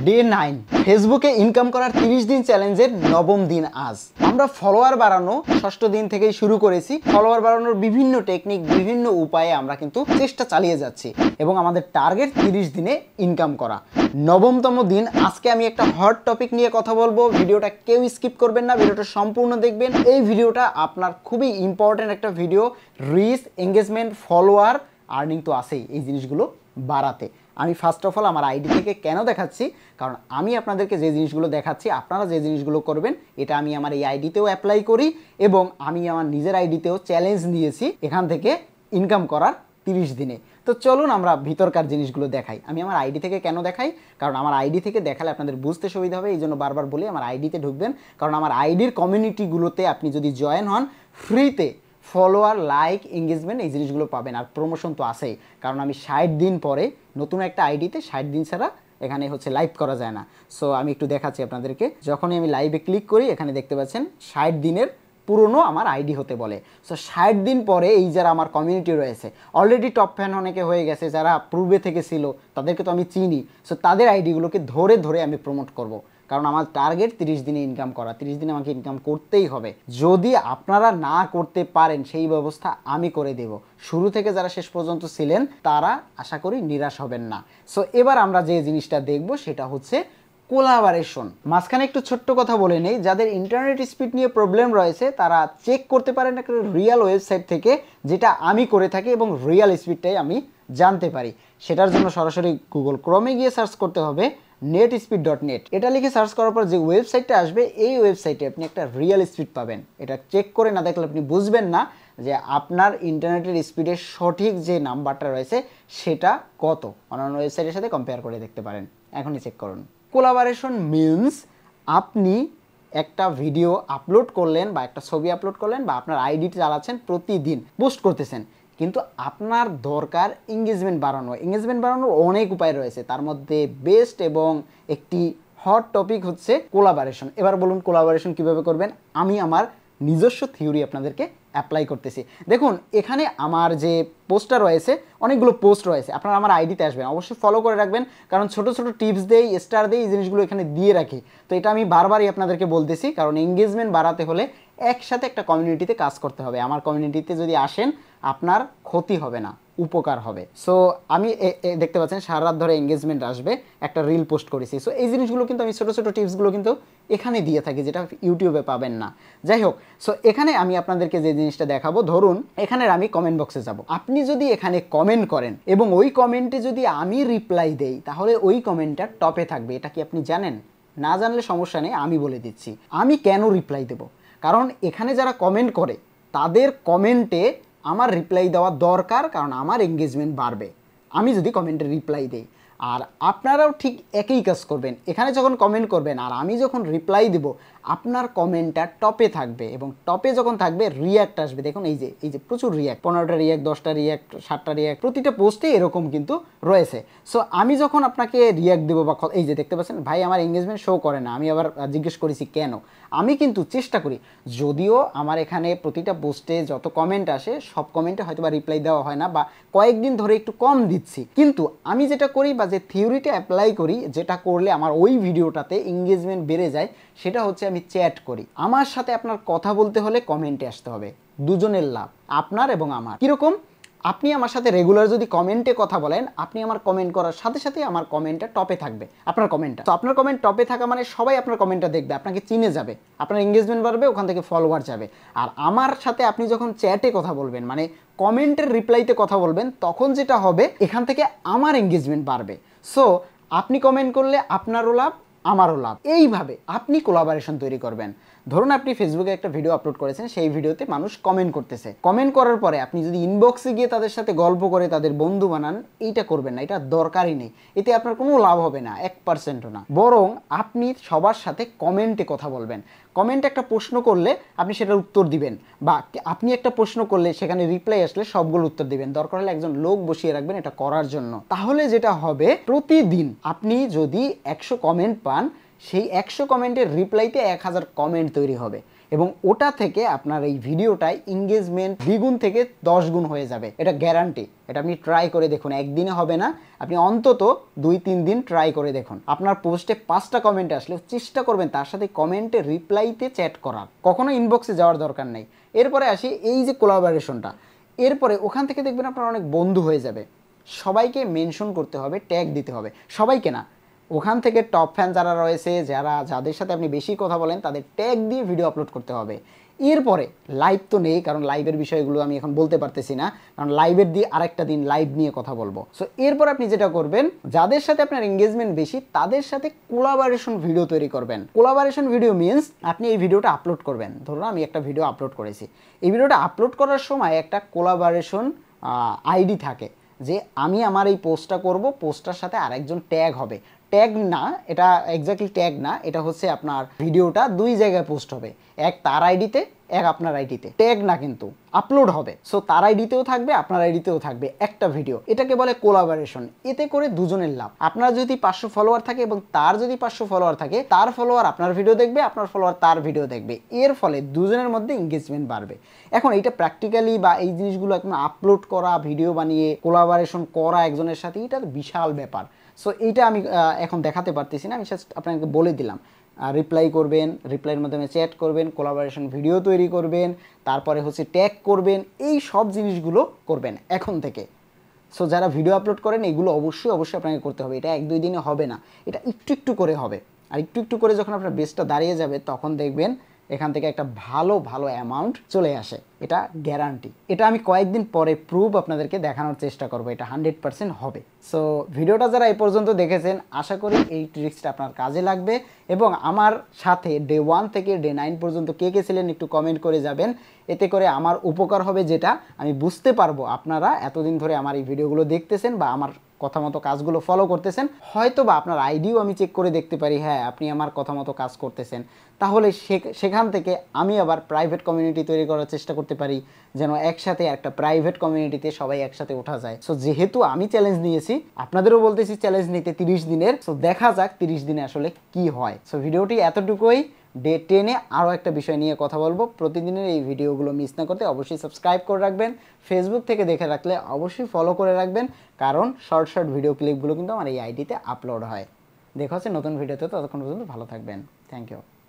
Day 9 ফেসবুকে income করার 30 দিন চ্যালেঞ্জের নবম দিন আজ। আমরা ফলোয়ার বাড়ানো ষষ্ঠ দিন থেকেই শুরু করেছি। ফলোয়ার বাড়ানোর বিভিন্ন টেকনিক, বিভিন্ন উপায়ে আমরা কিন্তু চেষ্টা চালিয়ে যাচ্ছি এবং আমাদের টার্গেট 30 দিনে ইনকাম করা। নবমতম দিন আজকে আমি একটা হট টপিক নিয়ে কথা বলবো। ভিডিওটা কেউ স্কিপ করবেন না, ভিডিওটা সম্পূর্ণ দেখবেন। এই ভিডিওটা আপনার খুবই ইম্পর্টেন্ট একটা video. Reach, engagement, follower, earning তো আছেই, এই জিনিসগুলো বাড়াতে আমি ফার্স্ট অফ অল আমার আইডি থেকে কেন দেখাচ্ছি, কারণ আমি আপনাদেরকে যে জিনিসগুলো দেখাচ্ছি আপনারা যে জিনিসগুলো করবেন এটা আমি আমার এই আইডিতেও অ্যাপ্লাই করি এবং আমি আমার নিজের আইডিতেও চ্যালেঞ্জ নিয়েছি এখান থেকে ইনকাম করার 30 দিনে। তো চলুন আমরা ভিতরকার জিনিসগুলো দেখাই। আমি আমার আইডি থেকে কেন দেখাই, কারণ আমার আইডি থেকে দেখালে আপনাদের বুঝতে সুবিধা হবে, এই জন্য বারবার বলি আমার আইডিতে ঢুকবেন। কারণ আমার আইডির কমিউনিটিগুলোতে আপনি যদি জয়েন হন ফ্রিতে ফলোয়ার, লাইক, এঙ্গেজমেন্ট এই জিনিসগুলো পাবেন। আর প্রমোশন তো আছেই, কারণ আমি 60 দিন পরে নতুন একটা আইডিতে 60 দিন ছাড়া এখানে লাইভ করা যায় না। সো আমি একটু দেখাচ্ছি আপনাদেরকে। যখনই আমি লাইভে ক্লিক করি এখানে দেখতে পাচ্ছেন 60 দিনের পুরনো আমার আইডি হতে বলে। সো 60 দিন পরে এই যারা আমার কমিউনিটি রয়েছে, অলরেডি টপ ফ্যান অনেকে হয়ে গেছে, যারা পূর্বে থেকে ছিল তাদেরকে তো আমি চিনি। সো তাদের আইডিগুলোকে ধরে ধরে আমি প্রমোট করব, কারণ আমার টার্গেট 30 দিনে ইনকাম করা। 30 দিনে আমাকে ইনকাম করতেই হবে। যদি আপনারা না করতে পারেন সেই ব্যবস্থা আমি করে দেব। শুরু থেকে যারা শেষ পর্যন্ত ছিলেন তারা আশা করি নিরাশ হবেন না। সো এবার আমরা যে জিনিসটা দেখব সেটা হচ্ছে কোলাবোরেশন। মাঝখানে একটু ছোট্ট কথা বলে নেই, যাদের ইন্টারনেট স্পিড নিয়ে প্রবলেম রয়েছে তারা চেক করতে পারেন একটা রিয়েল ওয়েবসাইট থেকে, যেটা আমি করে থাকি এবং রিয়েল স্পিডটাই আমি জানতে পারি। সেটার জন্য সরাসরি গুগল ক্রোমে গিয়ে সার্চ করতে হবে netspeed.net। এটা লিখে সার্চ করার পর যে ওয়েবসাইটটা আসবে এই ওয়েবসাইটে আপনি একটা রিয়েল স্পিড পাবেন। এটা চেক করে না দেখলে আপনি বুঝবেন না যে আপনার ইন্টারনেটের স্পিডের সঠিক যে নাম্বারটা রয়েছে সেটা কত। অন্যান্য ওয়েবসাইটের সাথে কম্পেয়ার করে দেখতে পারেন। এখনই চেক করুন। কোলাবোরেশন মিনস আপনি একটা ভিডিও আপলোড করলেন বা একটা ছবি আপলোড করলেন বা আপনার আইডি চালাচ্ছেন, প্রতিদিন পোস্ট করতেছেন, কিন্তু আপনার দরকার এঙ্গেজমেন্ট বাড়ানো। এঙ্গেজমেন্ট বাড়ানোর অনেক উপায় রয়েছে, তার মধ্যে বেস্ট এবং একটি হট টপিক হচ্ছে কোলাবোরেশন। এবার বলুন কোলাবোরেশন কিভাবে করবেন। আমি আমার নিজস্ব থিওরি আপনাদেরকে অ্যাপ্লাই করতেছি। দেখুন এখানে আমার যে পোস্টটা রয়েছে, অনেকগুলো পোস্ট রয়েছে, আপনারা আমার আইডিতে আসবেন, অবশ্যই ফলো করে রাখবেন, কারণ ছোট ছোট টিপস দেই, স্টার দেই, এই জিনিসগুলো এখানে দিয়ে রাখি। তো এটা আমি বারবারই আপনাদেরকে বলতেছি, কারণ এঙ্গেজমেন্ট বাড়াতে হলে একসাথে একটা কমিউনিটিতে কাজ করতে হবে। আমার কমিউনিটিতে যদি আসেন আপনার ক্ষতি হবে না, উপকার হবে। সো আমি দেখতে পাচ্ছেন সারা রাত ধরে এঙ্গেজমেন্ট আসবে, একটা রিল পোস্ট করেছি। সো এই জিনিসগুলো কিন্তু আমি ছোটো ছোটো টিপসগুলো কিন্তু এখানে দিয়ে থাকি, যেটা ইউটিউবে পাবেন না। যাই হোক, সো এখানে আমি আপনাদেরকে যে জিনিসটা দেখাবো, ধরুন এখানের আমি কমেন্ট বক্সে যাব। আপনি যদি এখানে কমেন্ট করেন এবং ওই কমেন্টে যদি আমি রিপ্লাই দেই তাহলে ওই কমেন্টটা টপে থাকবে। এটা কি আপনি জানেন? না জানলে সমস্যা নেই, আমি বলে দিচ্ছি আমি কেন রিপ্লাই দেব। কারণ এখানে যারা কমেন্ট করে তাদের কমেন্টে আমার রিপ্লাই দেওয়া দরকার, কারণ আমার এঙ্গেজমেন্ট বাড়বে আমি যদি কমেন্টে রিপ্লাই দিই। আর আপনারাও ঠিক একই কাজ করবেন। এখানে যখন কমেন্ট করবেন আর আমি যখন রিপ্লাই দেব আপনার কমেন্টটা টপে থাকবে এবং টপে যখন থাকবে রিয়্যাক্ট আসবে। দেখুন এই যে প্রচুর রিয়্যাক্ট, 15টা রিয়্যাক্ট, 10টা রিয়্যাক্ট, 7টা রিয়্যাক্ট, প্রতিটা পোস্টে এরকম কিন্তু রয়েছে। সো আমি যখন আপনাকে রিয়্যাক্ট দেবো বা এই যে দেখতে পাচ্ছেন ভাই আমার এঙ্গেজমেন্ট শো করে না, আমি আবার জিজ্ঞেস করেছি কেন। আমি কিন্তু চেষ্টা করি, যদিও আমার এখানে প্রতিটা পোস্টে যত কমেন্ট আসে সব কমেন্টে হয়তো বা রিপ্লাই দেওয়া হয় না বা কয়েকদিন ধরে একটু কম দিচ্ছি, কিন্তু আমি যেটা করি বা যে থিওরিটা অ্যাপ্লাই করি, যেটা করলে আমার ওই ভিডিওটাতে এঙ্গেজমেন্ট বেড়ে যায়, সেটা হচ্ছে আমি চ্যাট করি। আমার সাথে আপনার কথা বলতে হলে কমেন্টে আসতে হবে, দুজনের লাভ, আপনার এবং আমার। কীরকম? আপনি আমার সাথে রেগুলার যদি কমেন্টে কথা বলেন, আপনি আমার কমেন্ট করার সাথে সাথে আমার কমেন্টটা টপে থাকবে, আপনার কমেন্টটা। তো আপনার কমেন্ট টপে থাকা মানে সবাই আপনার কমেন্টটা দেখবে, আপনাকে চিনে যাবে, আপনার এঙ্গেজমেন্ট বাড়বে, ওখান থেকে ফলোয়ার যাবে। আর আমার সাথে আপনি যখন চ্যাটে কথা বলবেন, মানে কমেন্টের রিপ্লাইতে কথা বলবেন, তখন যেটা হবে এখান থেকে আমার এঙ্গেজমেন্ট বাড়বে। সো আপনি কমেন্ট করলে আপনারও লাভ, আমারও লাভ। এইভাবে আপনি কোলাবোরেশন তৈরি করবেন। ধরুন আপনি ফেসবুকে একটা ভিডিও আপলোড করেছেন, সেই ভিডিওতে মানুষ কমেন্ট করতেছে। কমেন্ট করার পরে আপনি যদি ইনবক্সে গিয়ে তাদের সাথে গল্প করে তাদের বন্ধু বানান, এইটা করবেন না, এটা দরকারই নেই। এতে আপনার কোনো লাভ হবে না, 1%ও না। বরং আপনি সবার সাথে কমেন্টে কথা বলবেন। কমেন্টে একটা প্রশ্ন করলে আপনি সেটার উত্তর দিবেন, বা আপনি একটা প্রশ্ন করলে সেখানে রিপ্লাই আসলে সবগুলো উত্তর দিবেন। দরকার হলে একজন লোক বসিয়ে রাখবেন এটা করার জন্য। তাহলে যেটা হবে, প্রতিদিন আপনি যদি 100 কমেন্ট পান, সেই 100 কমেন্টের রিপ্লাইতে 1000 কমেন্ট তৈরি হবে এবং ওটা থেকে আপনার এই ভিডিওটায় এঙ্গেজমেন্ট দ্বিগুণ থেকে 10 গুণ হয়ে যাবে, এটা গ্যারান্টি। এটা আপনি ট্রাই করে দেখুন, একদিনে হবে না, আপনি অন্তত 2-3 দিন ট্রাই করে দেখুন। আপনার পোস্টে 5টা কমেন্ট আসলে চেষ্টা করবেন তার সাথে কমেন্টে রিপ্লাইতে চ্যাট করার, কখনো ইনবক্সে যাওয়ার দরকার নেই। এরপরে আসি এই যে কোলাবোরেশনটা, এরপরে ওখান থেকে দেখবেন আপনার অনেক বন্ধু হয়ে যাবে। সবাইকে মেনশন করতে হবে, ট্যাগ দিতে হবে, সবাইকে না, ওখান থেকে টপ ফ্যান যারা রয়েছে, যাদের সাথে আপনি বেশি কথা বলেন তাদের ট্যাগ দিয়ে ভিডিও আপলোড করতে হবে। এরপরে লাইভ তো নেই, কারণ লাইভের বিষয়গুলো আমি এখন বলতে পারতেছি না, কারণ লাইভের দিয়ে আরেকটা দিন লাইভ নিয়ে কথা বলবো। সো এরপর আপনি যেটা করবেন, যাদের সাথে আপনার এঙ্গেজমেন্ট বেশি তাদের সাথে কোলাবোরেশন ভিডিও তৈরি করবেন। কোলাবোরেশন ভিডিও মিনস আপনি এই ভিডিওটা আপলোড করবেন, ধরুন আমি একটা ভিডিও আপলোড করেছি, এই ভিডিওটা আপলোড করার সময় একটা কোলাবোরেশন আইডি থাকে যে আমি আমার এই পোস্টটা করব, পোস্টটার সাথে আরেকজন ট্যাগ হবে। ট্যাগ না, এটা এক্স্যাক্টলি ট্যাগ না, এটা হচ্ছে আপনার ভিডিওটা 2 জায়গায় পোস্ট হবে, এক তার আইডিতে, এক আপনার আইডিতে। ট্যাগ না কিন্তু আপলোড হবে, সো তার আইডিতেও থাকবে, আপনার আইডিতেও থাকবে একটা ভিডিও। এটাকে বলে কোলাবোরেশন। এতে করে দুজনের লাভ। আপনার যদি 500 ফলোয়ার থাকে এবং তার যদি 500 ফলোয়ার থাকে, তার ফলোয়ার আপনার ভিডিও দেখবে, আপনার ফলোয়ার তার ভিডিও দেখবে, এর ফলে দুজনের মধ্যে এঙ্গেজমেন্ট বাড়বে। এখন এটা প্র্যাকটিক্যালি বা এই জিনিসগুলো এখন আপলোড করা, ভিডিও বানিয়ে কোলাবোরেশন করা একজনের সাথে, এটা বিশাল ব্যাপার। সো এইটা আমি এখন দেখাতে পারতেছি না, আমি জাস্ট আপনাকে বলে দিলাম। রিপ্লাই করবেন, রিপ্লাইয়ের মাধ্যমে চ্যাট করবেন, কোলাবোরেশন ভিডিও তৈরি করবেন, তারপরে হচ্ছে ট্যাগ করবেন, এই সব জিনিসগুলো করবেন এখন থেকে। সো যারা ভিডিও আপলোড করেন এগুলো অবশ্যই আপনাকে করতে হবে। এটা 1-2 দিনে হবে না, এটা একটু একটু করে হবে। আর একটু একটু করে যখন আপনার বেসটা দাঁড়িয়ে যাবে তখন দেখবেন এখান থেকে একটা ভালো অ্যামাউন্ট চলে আসে, এটা গ্যারান্টি। এটা আমি কয়েকদিন পরে প্রুফ আপনাদেরকে দেখানোর চেষ্টা করব, এটা 100% হবে। সো ভিডিওটা যারা এই পর্যন্ত দেখেছেন, আশা করি এই ট্রিক্সটা আপনার কাজে লাগবে। এবং আমার সাথে ডে 1 থেকে ডে 9 পর্যন্ত কে ছিলেন একটু কমেন্ট করে যাবেন, এতে করে আমার উপকার হবে, যেটা আমি বুঝতে পারবো আপনারা এতদিন ধরে আমার এই ভিডিওগুলো দেখতেছেন বা আমার কথা মতো কাজগুলো ফলো করতেছেন। হয়তো বা আপনার আইডিও আমি চেক করে দেখতে পারি, হ্যাঁ আপনি আমার কথা মতো কাজ করতেছেন, তাহলে সেখান থেকে আমি আবার প্রাইভেট কমিউনিটি তৈরি করার চেষ্টা করতে পারি, যেন একসাথে একটা প্রাইভেট কমিউনিটিতে সবাই একসাথে ওঠা যায়। সো যেহেতু আমি চ্যালেঞ্জ নিয়েছি, আপনাদেরও বলতেছি চ্যালেঞ্জ নিতে 30 দিনের। সো দেখা যাক 30 দিনে আসলে কি হয়। সো ভিডিওটি এতটুকুই। ডে 10-এ আরও একটা বিষয় নিয়ে কথা বলবো। প্রতিদিনের এই ভিডিওগুলো মিস না করতে অবশ্যই সাবস্ক্রাইব করে রাখবেন। ফেসবুক থেকে দেখে রাখলে অবশ্যই ফলো করে রাখবেন, কারণ শর্ট ভিডিও ক্লিপগুলো কিন্তু আমার এই আইডিতে আপলোড হয়। দেখা হচ্ছে নতুন ভিডিওতে, ততক্ষণ পর্যন্ত ভালো থাকবেন। Thank you.